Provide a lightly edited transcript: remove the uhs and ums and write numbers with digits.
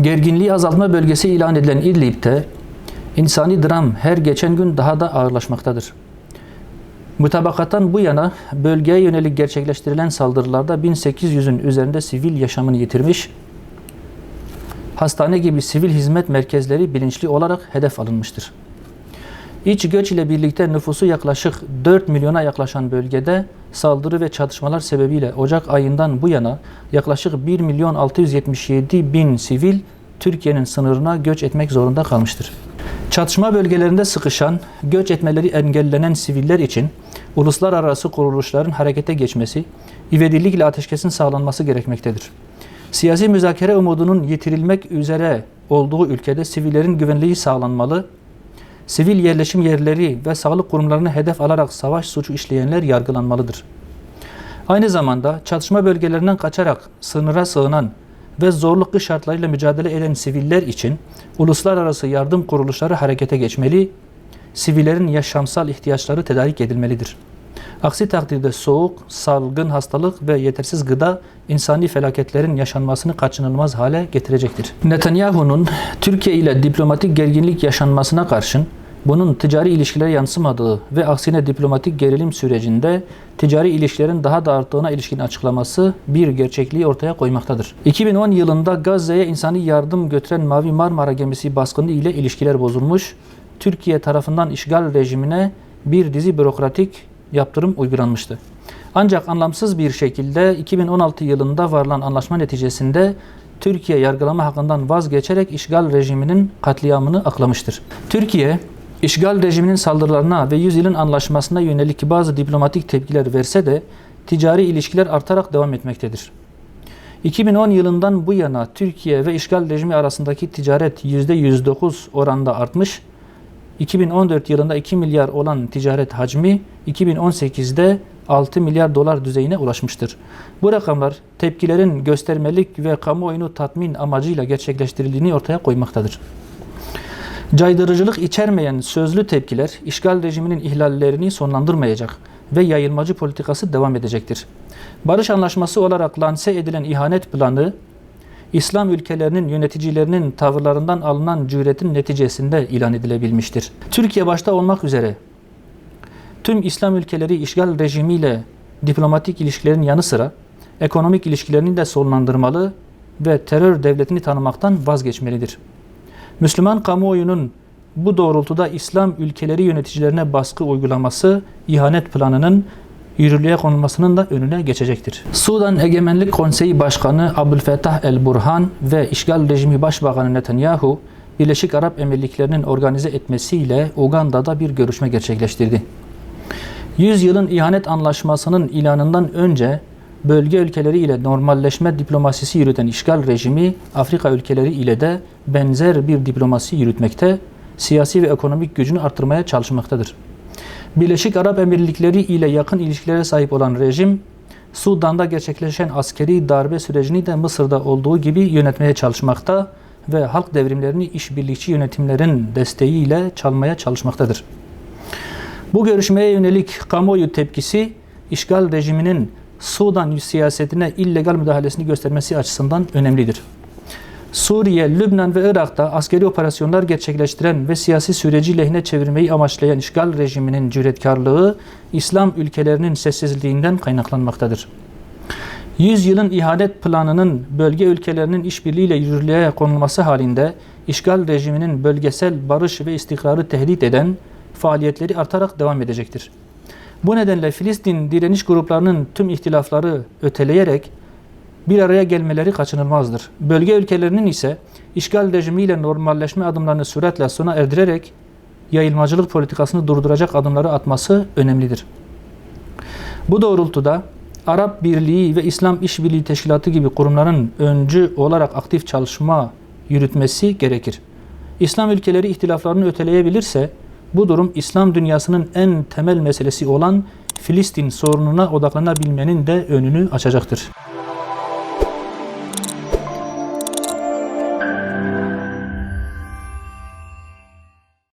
Gerginliği azaltma bölgesi ilan edilen İdlib'de insani dram her geçen gün daha da ağırlaşmaktadır. Mutabakattan bu yana bölgeye yönelik gerçekleştirilen saldırılarda 1800'ün üzerinde sivil yaşamını yitirmiş, hastane gibi sivil hizmet merkezleri bilinçli olarak hedef alınmıştır. İç göç ile birlikte nüfusu yaklaşık 4 milyona yaklaşan bölgede saldırı ve çatışmalar sebebiyle Ocak ayından bu yana yaklaşık 1.677.000 sivil Türkiye'nin sınırına göç etmek zorunda kalmıştır. Çatışma bölgelerinde sıkışan, göç etmeleri engellenen siviller için uluslararası kuruluşların harekete geçmesi, ivedilikle ateşkesin sağlanması gerekmektedir. Siyasi müzakere umudunun yitirilmek üzere olduğu ülkede sivillerin güvenliği sağlanmalı, sivil yerleşim yerleri ve sağlık kurumlarını hedef alarak savaş suçu işleyenler yargılanmalıdır. Aynı zamanda çatışma bölgelerinden kaçarak sınıra sığınan ve zorlu kış şartlarıyla mücadele eden siviller için uluslararası yardım kuruluşları harekete geçmeli, sivillerin yaşamsal ihtiyaçları tedarik edilmelidir. Aksi takdirde soğuk, salgın hastalık ve yetersiz gıda insani felaketlerin yaşanmasını kaçınılmaz hale getirecektir. Netanyahu'nun Türkiye ile diplomatik gerginlik yaşanmasına karşın bunun ticari ilişkilere yansımadığı ve aksine diplomatik gerilim sürecinde ticari ilişkilerin daha da arttığına ilişkin açıklaması bir gerçekliği ortaya koymaktadır. 2010 yılında Gazze'ye insani yardım götüren Mavi Marmara gemisi baskını ile ilişkiler bozulmuş, Türkiye tarafından işgal rejimine bir dizi bürokratik yaptırım uygulanmıştı. Ancak anlamsız bir şekilde 2016 yılında varılan anlaşma neticesinde Türkiye yargılama hakkından vazgeçerek işgal rejiminin katliamını aklamıştır. Türkiye, işgal rejiminin saldırılarına ve 100 yılın anlaşmasına yönelik bazı diplomatik tepkiler verse de ticari ilişkiler artarak devam etmektedir. 2010 yılından bu yana Türkiye ve işgal rejimi arasındaki ticaret %109 oranda artmış, 2014 yılında 2 milyar olan ticaret hacmi 2018'de 6 milyar dolar düzeyine ulaşmıştır. Bu rakamlar tepkilerin göstermelik ve kamuoyunu tatmin amacıyla gerçekleştirildiğini ortaya koymaktadır. Caydırıcılık içermeyen sözlü tepkiler işgal rejiminin ihlallerini sonlandırmayacak ve yayılmacı politikası devam edecektir. Barış anlaşması olarak lanse edilen ihanet planı, İslam ülkelerinin yöneticilerinin tavırlarından alınan cüretin neticesinde ilan edilebilmiştir. Türkiye başta olmak üzere tüm İslam ülkeleri işgal rejimiyle diplomatik ilişkilerin yanı sıra ekonomik ilişkilerini de sonlandırmalı ve terör devletini tanımaktan vazgeçmelidir. Müslüman kamuoyunun bu doğrultuda İslam ülkeleri yöneticilerine baskı uygulaması ihanet planının yürürlüğe konulmasının da önüne geçecektir. Sudan Egemenlik Konseyi Başkanı Abdülfettah el-Burhan ve işgal rejimi Başbakanı Netanyahu, Birleşik Arap Emirlikleri'nin organize etmesiyle Uganda'da bir görüşme gerçekleştirdi. 100 yılın ihanet anlaşmasının ilanından önce bölge ülkeleri ile normalleşme diplomasisi yürüten işgal rejimi Afrika ülkeleri ile de benzer bir diplomasi yürütmekte, siyasi ve ekonomik gücünü artırmaya çalışmaktadır. Birleşik Arap Emirlikleri ile yakın ilişkilere sahip olan rejim, Sudan'da gerçekleşen askeri darbe sürecini de Mısır'da olduğu gibi yönetmeye çalışmakta ve halk devrimlerini işbirlikçi yönetimlerin desteğiyle çalmaya çalışmaktadır. Bu görüşmeye yönelik kamuoyu tepkisi, işgal rejiminin Sudan siyasetine illegal müdahalesini göstermesi açısından önemlidir. Suriye, Lübnan ve Irak'ta askeri operasyonlar gerçekleştiren ve siyasi süreci lehine çevirmeyi amaçlayan işgal rejiminin cüretkarlığı, İslam ülkelerinin sessizliğinden kaynaklanmaktadır. 100 yılın ihanet planının bölge ülkelerinin işbirliğiyle yürürlüğe konulması halinde işgal rejiminin bölgesel barış ve istikrarı tehdit eden faaliyetleri artarak devam edecektir. Bu nedenle Filistin direniş gruplarının tüm ihtilafları öteleyerek bir araya gelmeleri kaçınılmazdır. Bölge ülkelerinin ise işgal rejimiyle normalleşme adımlarını süratle sona erdirerek yayılmacılık politikasını durduracak adımları atması önemlidir. Bu doğrultuda Arap Birliği ve İslam İşbirliği Teşkilatı gibi kurumların öncü olarak aktif çalışma yürütmesi gerekir. İslam ülkeleri ihtilaflarını öteleyebilirse bu durum İslam dünyasının en temel meselesi olan Filistin sorununa odaklanabilmenin de önünü açacaktır.